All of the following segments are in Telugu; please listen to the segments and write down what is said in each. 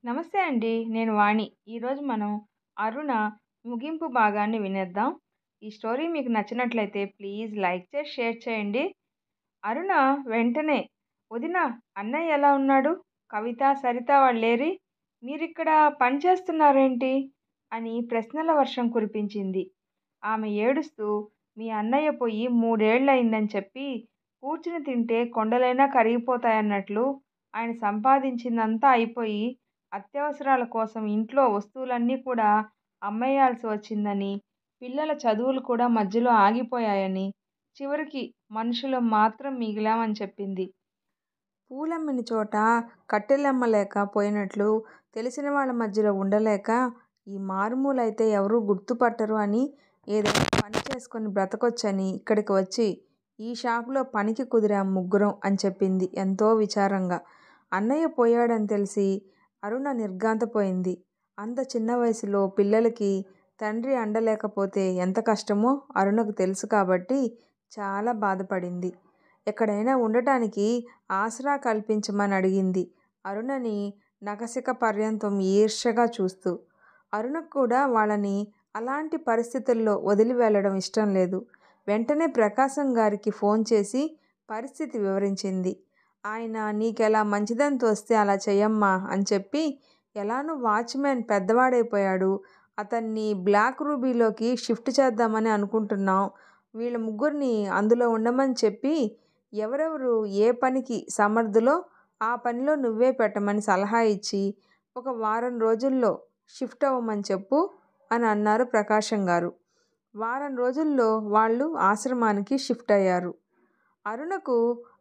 నమస్తే అండి. నేను వాణి. ఈరోజు మనం 'అరుణ' ముగింపు భాగాన్ని వినేద్దాం. ఈ స్టోరీ మీకు నచ్చినట్లయితే ప్లీజ్ లైక్ చేసి, షేర్ చేయండి. అరుణ వెంటనే "వదినా, అన్నయ్య ఎలా ఉన్నాడు? కవిత, సరిత వాళ్ళేరి? మీరిక్కడ పని చేస్తున్నారేంటి?" అని ప్రశ్నల వర్షం కురిపించింది. ఆమె ఏడుస్తూ "మీ అన్నయ్య పోయి 3 ఏళ్లయిందని చెప్పి కూర్చుని తింటే కొండలైనా కరిగిపోతాయన్నట్లు ఆయన సంపాదించిందంతా అయిపోయి అత్యవసరాల కోసం ఇంట్లో వస్తువులన్నీ కూడా అమ్మేయాల్సి వచ్చిందని, పిల్లల చదువులు కూడా మధ్యలో ఆగిపోయాయని, చివరికి మనుషులం మాత్రం మిగిలామని చెప్పింది. పూలమ్మిన చోట కట్టెలమ్మలేక పోయినట్లు తెలిసిన వాళ్ళ మధ్యలో ఉండలేక ఈ మారుమూలైతే ఎవరూ గుర్తుపట్టరు అని, ఏదైనా పని చేసుకొని బ్రతకొచ్చని ఇక్కడికి వచ్చి ఈ షాపులో పనికి కుదిరాం ముగ్గురం అని చెప్పింది ఎంతో విచారంగా. అన్నయ్య పోయాడని తెలిసి అరుణ నిర్ఘాంతపోయింది. అంత చిన్న వయసులో పిల్లలకి తండ్రి అండలేకపోతే ఎంత కష్టమో అరుణకు తెలుసు కాబట్టి చాలా బాధపడింది. ఎక్కడైనా ఉండటానికి ఆసరా కల్పించమని అడిగింది అరుణని నఖశిఖ పర్యంతం ఈర్ష్యగా చూస్తూ. అరుణకు కూడా వాళ్ళని అలాంటి పరిస్థితుల్లో వదిలి వెళ్ళడం ఇష్టం లేదు. వెంటనే ప్రకాశం గారికి ఫోన్ చేసి పరిస్థితి వివరించింది. ఆయన "నీకెలా మంచిదని తోస్తే అలా చెయ్యమ్మా" అని చెప్పి, ఎలానూ వాచ్మెన్ పెద్దవాడైపోయాడు, అతన్ని బ్లాక్ రూబీలోకి షిఫ్ట్ చేద్దామని అనుకుంటున్నాం, వీళ్ళ ముగ్గురిని అందులో ఉండమని చెప్పి, ఎవరెవరు ఏ పనికి సమర్థులో ఆ పనిలో నువ్వే పెట్టమని సలహా ఇచ్చి, ఒక వారం రోజుల్లో షిఫ్ట్ అవ్వమని చెప్పు అని అన్నారు ప్రకాశం గారు. వారం రోజుల్లో వాళ్ళు ఆశ్రమానికి షిఫ్ట్ అయ్యారు. అరుణకు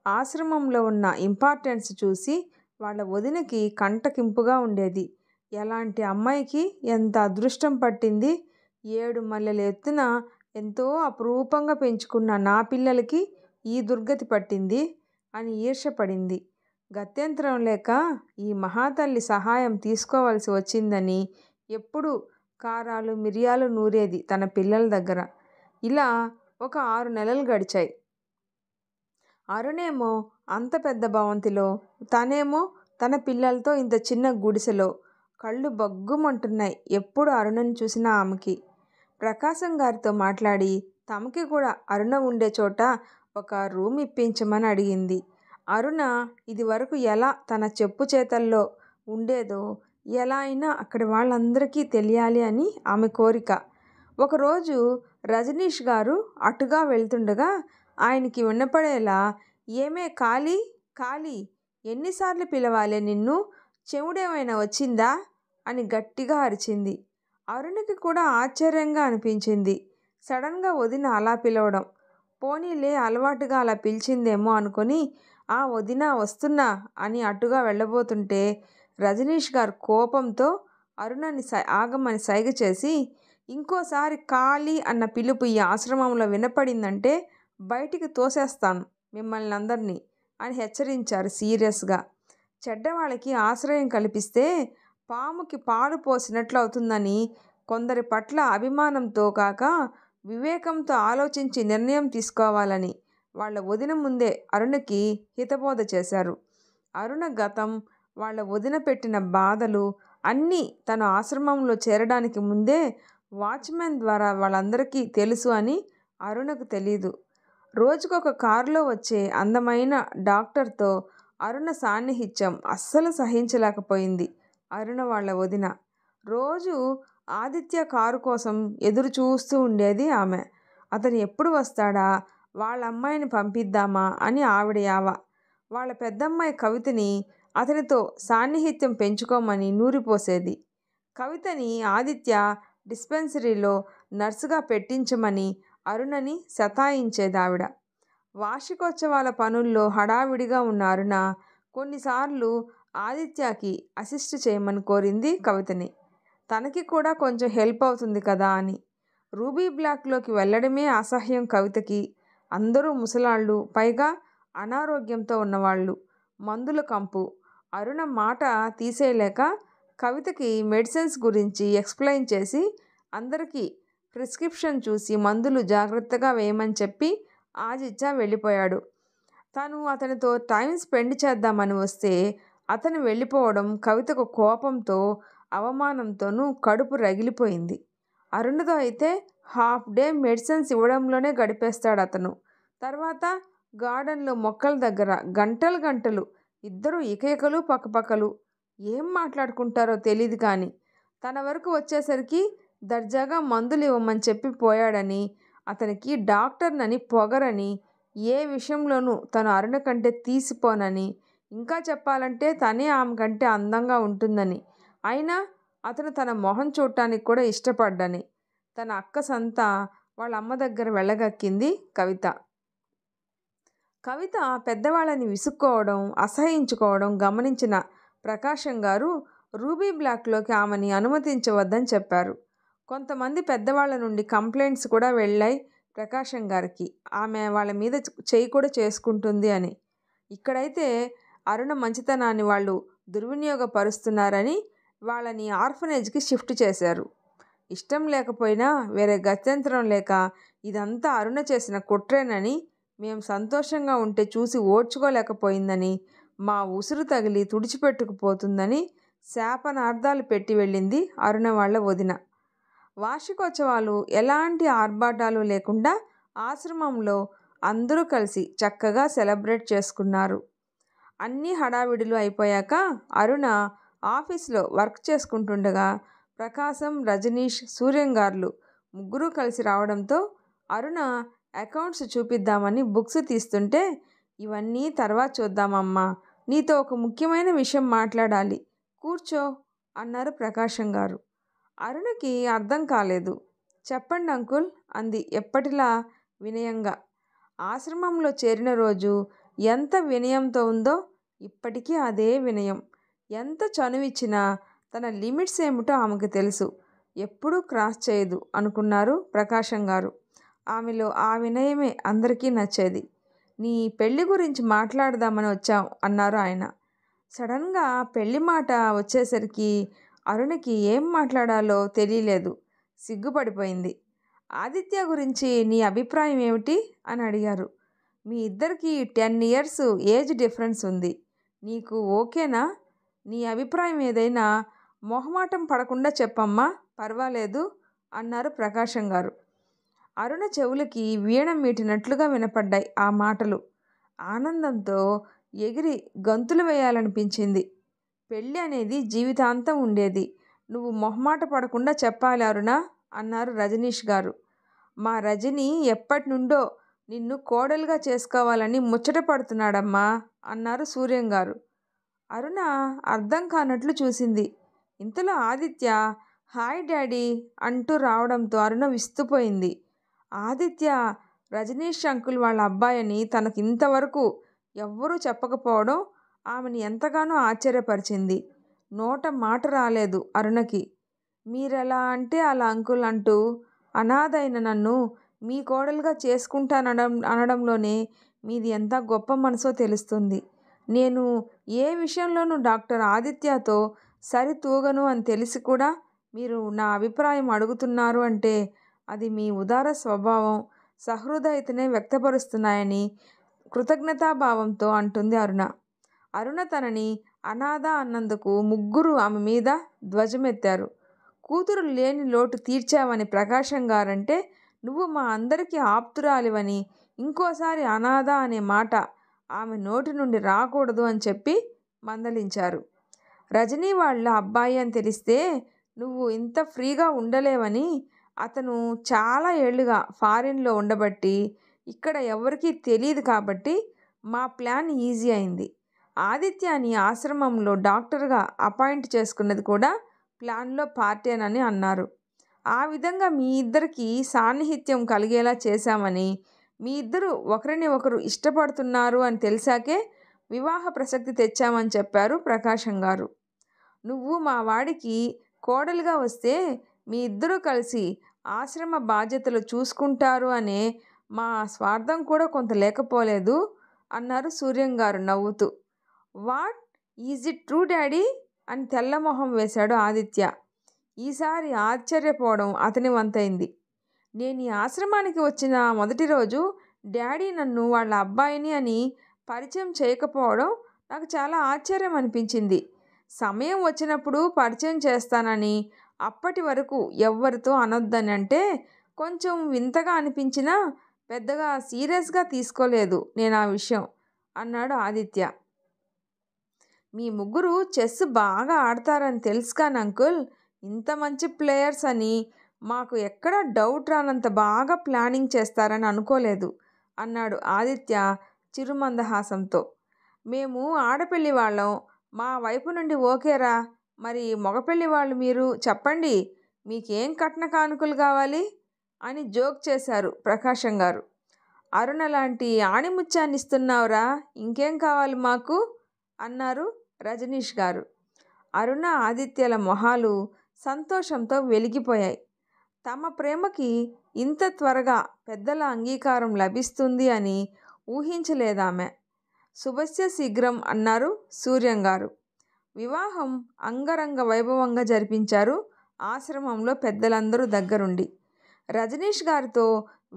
ఆశ్రమంలో ఉన్న ఇంపార్టెన్స్ చూసి వాళ్ళ వదినకి కంటకింపుగా ఉండేది. ఎలాంటి అమ్మాయికి ఎంత అదృష్టం పట్టింది, 7 మల్లెల ఎత్తున ఎంతో అపురూపంగా పెంచుకున్న నా పిల్లలకి ఈ దుర్గతి పట్టింది అని ఈర్ష్యపడింది. గత్యంతరం లేక ఈ మహాతల్లి సహాయం తీసుకోవలసి వచ్చిందని ఎప్పుడూ కారాలు మిరియాలు నూరేది తన పిల్లల దగ్గర. ఇలా ఒక 6 నెలలు గడిచాయి. అరుణేమో అంత పెద్ద భవంతిలో, తనేమో తన పిల్లలతో ఇంత చిన్న గుడిసెలో. కళ్ళు బగ్గుమంటున్నాయి ఎప్పుడు అరుణని చూసినా ఆమెకి. ప్రకాశం గారితో మాట్లాడి తమకి కూడా అరుణ ఉండే చోట ఒక రూమ్ ఇప్పించమని అడిగింది. అరుణ ఇదివరకు ఎలా తన చెప్పు చేతల్లో ఉండేదో ఎలా అయినా అక్కడి వాళ్ళందరికీ తెలియాలి అని ఆమె కోరిక. ఒకరోజు రజనీష్ గారు అటుగా వెళ్తుండగా ఆయనకి వినపడేలా "ఏమే ఖాళీ, ఖాళీ, ఎన్నిసార్లు పిలవాలే నిన్ను, చెవుడేమైనా వచ్చిందా" అని గట్టిగా అరిచింది. అరుణకి కూడా ఆశ్చర్యంగా అనిపించింది సడన్గా వదిన అలా పిలవడం. పోనీలే అలవాటుగా అలా పిలిచిందేమో అనుకొని "ఆ వదినా వస్తున్నా" అని అటుగా వెళ్ళబోతుంటే రజనీష్ గారు కోపంతో అరుణని ఆగమని సైగ చేసి "ఇంకోసారి ఖాళీ అన్న పిలుపు ఈ ఆశ్రమంలో వినపడిందంటే బయటికి తోసేస్తాను మిమ్మల్ని అందరినీ" అని హెచ్చరించారు సీరియస్గా. చెడ్డవాళ్ళకి ఆశ్రయం కల్పిస్తే పాముకి పాలు పోసినట్లు అవుతుందని, కొందరి పట్ల అభిమానంతో కాక వివేకంతో ఆలోచించి నిర్ణయం తీసుకోవాలని వాళ్ళ వదిన ముందే అరుణకి హితబోధ చేశారు. అరుణ గతం, వాళ్ళ వదిన పెట్టిన బాధలు అన్నీ తను ఆశ్రమంలో చేరడానికి ముందే వాచ్మెన్ ద్వారా వాళ్ళందరికీ తెలుసు అని అరుణకు తెలీదు. రోజుకొక కారులో వచ్చే అందమైన డాక్టర్తో అరుణ సాన్నిహిత్యం అస్సలు సహించలేకపోయింది అరుణ వాళ్ళ వదిన. రోజు ఆదిత్య కారు కోసం ఎదురు చూస్తూ ఉండేది ఆమె. అతను ఎప్పుడు వస్తాడా, వాళ్ళ అమ్మాయిని పంపిద్దామా అని ఆవిడ యావ. వాళ్ళ పెద్దమ్మాయి కవితని అతనితో సాన్నిహిత్యం పెంచుకోమని నూరిపోసేది. కవితని ఆదిత్య డిస్పెన్సరీలో నర్సుగా పెట్టించమని అరుణని సతాయించేదావిడ. వార్షికోత్సవాల పనుల్లో హడావిడిగా ఉన్న అరుణ కొన్నిసార్లు ఆదిత్యకి అసిస్ట్ చేయమని కోరింది కవితని. తనకి కూడా కొంచెం హెల్ప్ అవుతుంది కదా అని. రూబీ బ్లాక్లోకి వెళ్ళడమే అసహ్యం కవితకి. అందరూ ముసలాళ్ళు, పైగా అనారోగ్యంతో ఉన్నవాళ్ళు, మందుల కంపు. అరుణ మాట తీసేయలేక కవితకి మెడిసిన్స్ గురించి ఎక్స్ప్లెయిన్ చేసి అందరికీ ప్రిస్క్రిప్షన్ చూసి మందులు జాగ్రత్తగా వేయమని చెప్పి ఆదిత్య వెళ్ళిపోయాడు. తను అతనితో టైం స్పెండ్ చేద్దామని వస్తే అతను వెళ్ళిపోవడం కవితకు కోపంతో అవమానంతోనూ కడుపు రగిలిపోయింది. అరుణతో అయితే హాఫ్ డే మెడిసిన్స్ ఇవ్వడంలోనే గడిపేస్తాడు అతను. తర్వాత గార్డెన్లో మొక్కల దగ్గర గంటలు గంటలు ఇద్దరు ఇకయికలు పక్కపక్కలు. ఏం మాట్లాడుకుంటారో తెలీదు కానీ తన వరకు వచ్చేసరికి దర్జాగా మందులు ఇవ్వమని చెప్పి పోయాడని, అతనికి డాక్టర్నని పొగరని, ఏ విషయంలోనూ తను అరుణ కంటే తీసిపోనని, ఇంకా చెప్పాలంటే తనే ఆమె కంటే అందంగా ఉంటుందని, అయినా అతను తన మొహం చూడటానికి కూడా ఇష్టపడ్డని తన అక్క సంత వాళ్ళ అమ్మ దగ్గర వెళ్ళగక్కింది కవిత. కవిత పెద్దవాళ్ళని విసుక్కోవడం, అసహ్యించుకోవడం గమనించిన ప్రకాశం గారు రూబీ బ్లాక్లోకి ఆమెని అనుమతించవద్దని చెప్పారు. కొంతమంది పెద్దవాళ్ళ నుండి కంప్లైంట్స్ కూడా వెళ్ళాయి ప్రకాశం గారికి, ఆమె వాళ్ళ మీద చేయి కూడా చేసుకుంటుంది అని. ఇక్కడైతే అరుణ మంచితనాన్ని వాళ్ళు దుర్వినియోగపరుస్తున్నారని వాళ్ళని ఆర్ఫనేజ్కి షిఫ్ట్ చేశారు. ఇష్టం లేకపోయినా వేరే గత్యంతరం లేక ఇదంతా అరుణ చేసిన కుట్రేనని, మేము సంతోషంగా ఉంటే చూసి ఓర్చుకోలేకపోయిందని, మా ఉసురు తగిలి తుడిచిపెట్టుకుపోతుందని శాపనార్థాలు పెట్టి వెళ్ళింది అరుణ వాళ్ళ వదిన. వార్షికోత్సవాలు ఎలాంటి ఆర్భాటాలు లేకుండా ఆశ్రమంలో అందరూ కలిసి చక్కగా సెలబ్రేట్ చేసుకున్నారు. అన్ని హడావిడులు అయిపోయాక అరుణ ఆఫీస్లో వర్క్ చేసుకుంటుండగా ప్రకాశం, రజనీష్, సూర్యంగార్లు ముగ్గురు కలిసి రావడంతో అరుణ అకౌంట్స్ చూపిద్దామని బుక్స్ తీస్తుంటే, ఇవన్నీ తర్వాత చూద్దామమ్మా, నీతో ఒక ముఖ్యమైన విషయం మాట్లాడాలి, కూర్చో అన్నారు ప్రకాశం గారు. అరుణకి అర్థం కాలేదు. చెప్పండి అంకుల్ అంది ఎప్పటిలా వినయంగా. ఆశ్రమంలో చేరిన రోజు ఎంత వినయంతో ఉందో ఇప్పటికీ అదే వినయం. ఎంత చనువిచ్చినా తన లిమిట్స్ ఏమిటో ఆమెకు తెలుసు. ఎప్పుడూ క్రాస్ చేయదు అనుకున్నారు ప్రకాశం గారు. ఆమెలో ఆ వినయమే అందరికీ నచ్చేది. నీ పెళ్లి గురించి మాట్లాడదామని వచ్చాం అన్నారు ఆయన. సడన్గా పెళ్లి మాట వచ్చేసరికి అరుణకి ఏం మాట్లాడాలో తెలియలేదు. సిగ్గుపడిపోయింది. ఆదిత్య గురించి నీ అభిప్రాయం ఏమిటి అని అడిగారు. మీ ఇద్దరికి 10 years ఏజ్ డిఫరెన్స్ ఉంది. నీకు ఓకేనా? నీ అభిప్రాయం ఏదైనా మొహమాటం పడకుండా చెప్పమ్మా, పర్వాలేదు అన్నారు ప్రకాశం గారు. అరుణ చెవులకి వీణ మీటినట్లుగా వినపడ్డాయి ఆ మాటలు. ఆనందంతో ఎగిరి గంతులు వేయాలనిపించింది. పెళ్ళి అనేది జీవితాంతం ఉండేది. నువ్వు మొహమాట పడకుండా చెప్పాలి అరుణ అన్నారు రజనీష్ గారు. మా రజని ఎప్పటి నుండో నిన్ను కోడలుగా చేసుకోవాలని ముచ్చట పడుతున్నాడమ్మా అన్నారు సూర్యం గారు. అరుణ అర్థం కానట్లు చూసింది. ఇంతలో ఆదిత్య హాయ్ డాడీ అంటూ రావడంతో అరుణ విస్తుపోయింది. ఆదిత్య రజనీష్ అంకుల్ వాళ్ళ అబ్బాయని తనకు ఇంతవరకు ఎవ్వరూ చెప్పకపోవడం ఆమెని ఎంతగానో ఆశ్చర్యపరిచింది. నోట మాట రాలేదు అరుణకి. మీరెలా అంటే అలా అంకుల్ అంటూ అనాథ అయిన నన్ను మీ కోడలుగా అనడంలోనే మీది ఎంత గొప్ప మనసో తెలుస్తుంది. నేను ఏ విషయంలోనూ డాక్టర్ ఆదిత్యతో సరితూగను అని తెలిసి కూడా మీరు నా అభిప్రాయం అడుగుతున్నారు అంటే అది మీ ఉదార స్వభావం, సహృదయతనే వ్యక్తపరుస్తున్నాయని కృతజ్ఞతాభావంతో అంటుంది అరుణ. అరుణ తనని అనాథ అన్నందుకు ముగ్గురు ఆమె మీద ధ్వజమెత్తారు. కూతురు లేని లోటు తీర్చావని ప్రకాశం గారంటే నువ్వు మా అందరికీ ఆప్తురాలివని, ఇంకోసారి అనాథ అనే మాట ఆమె నోటి నుండి రాకూడదు అని చెప్పి మందలించారు. రజనీ వాళ్ళ అబ్బాయి అని తెలిస్తే నువ్వు ఇంత ఫ్రీగా ఉండలేవని, అతను చాలా ఏళ్ళుగా ఫారిన్లో ఉండబట్టి ఇక్కడ ఎవరికీ తెలియదు కాబట్టి మా ప్లాన్ ఈజీ అయింది. ఆదిత్యాని ఆశ్రమంలో డాక్టర్గా అపాయింట్ చేసుకున్నది కూడా ప్లాన్లో పార్టేనని అన్నారు. ఆ విధంగా మీ ఇద్దరికి సాన్నిహిత్యం కలిగేలా చేశామని, మీ ఇద్దరు ఒకరిని ఒకరు ఇష్టపడుతున్నారు అని తెలిసాకే వివాహ ప్రసక్తి తెచ్చామని చెప్పారు ప్రకాశం గారు. నువ్వు మా వాడికి కోడలుగా వస్తే మీ ఇద్దరూ కలిసి ఆశ్రమ బాధ్యతలు చూసుకుంటారు అనే మా స్వార్థం కూడా కొంత లేకపోలేదు అన్నారు సూర్యం గారు నవ్వుతూ. What is it true daddy అని తెల్లమొహం వేశాడు ఆదిత్య. ఈసారి ఆశ్చర్యపోవడం అతని వంతైంది. నేను ఈ ఆశ్రమానికి వచ్చిన మొదటి రోజు డాడీ నన్ను వాళ్ళ అబ్బాయిని అని పరిచయం చేయకపోవడం నాకు చాలా ఆశ్చర్యం అనిపించింది. సమయం వచ్చినప్పుడు పరిచయం చేస్తానని, అప్పటి వరకు ఎవ్వరితో అనొద్దని అంటే కొంచెం వింతగా అనిపించినా పెద్దగా సీరియస్గా తీసుకోలేదు నేను ఆ విషయం అన్నాడు ఆదిత్య. మీ ముగ్గురు చెస్ బాగా ఆడతారని తెలుసు కానీ అంకుల్, ఇంత మంచి ప్లేయర్స్ అని మాకు ఎక్కడ డౌట్ రానంత బాగా ప్లానింగ్ చేస్తారని అనుకోలేదు అన్నాడు ఆదిత్య చిరుమందహాసంతో. మేము ఆడపిల్లి వాళ్ళం, మా వైపు నుండి ఓకేరా, మరి మగపెళ్లి వాళ్ళు మీరు చెప్పండి, మీకేం కట్న కానుకలు కావాలి అని జోక్ చేశారు ప్రకాశం గారు. అరుణ లాంటి ఆణిముత్యాన్ని ఇస్తున్నావురా, ఇంకేం కావాలి మాకు అన్నారు రజనీష్ గారు. అరుణ ఆదిత్యల మొహాలు సంతోషంతో వెలిగిపోయాయి. తమ ప్రేమకి ఇంత త్వరగా పెద్దల అంగీకారం లభిస్తుంది అని ఊహించలేదామె. శుభస్య శీఘ్రం అన్నారు సూర్యం గారు. వివాహం అంగరంగ వైభవంగా జరిపించారు ఆశ్రమంలో పెద్దలందరూ దగ్గరుండి. రజనీష్ గారితో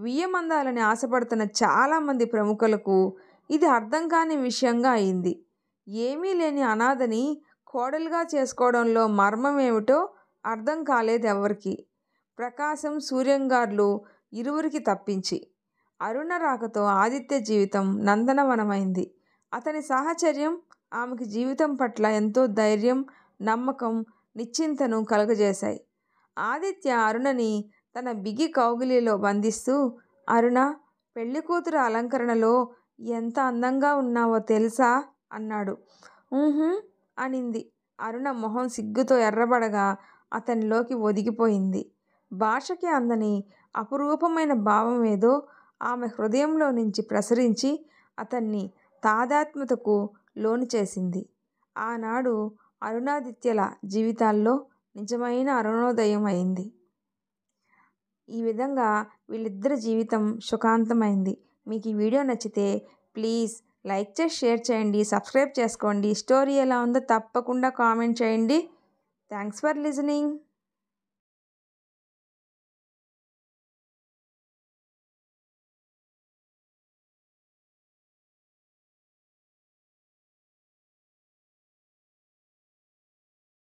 వియ్యమందాలని ఆశపడుతున్న చాలామంది ప్రముఖులకు ఇది అర్థం కాని విషయంగా అయింది. ఏమీ లేని అనాథని కోడలుగా చేసుకోవడంలో మర్మం ఏమిటో అర్థం కాలేదు ఎవరికి, ప్రకాశం సూర్యంగార్లు ఇరువురికి తప్పించి. అరుణ రాకతో ఆదిత్య జీవితం నందనవనమైంది. అతని సాహచర్యం ఆమెకి జీవితం పట్ల ఎంతో ధైర్యం, నమ్మకం, నిశ్చింతను కలుగజేశాయి. ఆదిత్య అరుణని తన బిగి కౌగిలిలో బంధిస్తూ, అరుణ, పెళ్లి కూతురు అలంకరణలో ఎంత అందంగా ఉన్నావో తెలుసా అన్నాడు. అనింది. అరుణ మొహం సిగ్గుతో ఎర్రబడగా అతనిలోకి ఒదిగిపోయింది. భాషకి అందని అపురూపమైన భావం ఏదో ఆమె హృదయంలో నుంచి ప్రసరించి అతన్ని తాదాత్మ్యతకు లోను చేసింది. ఆనాడు అరుణాదిత్యల జీవితాల్లో నిజమైన అరుణోదయం అయింది. ఈ విధంగా వీళ్ళిద్దరి జీవితం సుఖాంతమైంది. మీకు ఈ వీడియో నచ్చితే ప్లీజ్ లైక్ చేసి షేర్ చేయండి, సబ్స్క్రైబ్ చేసుకోండి. స్టోరీ ఎలా ఉందో తప్పకుండా కామెంట్ చేయండి. Thanks for listening.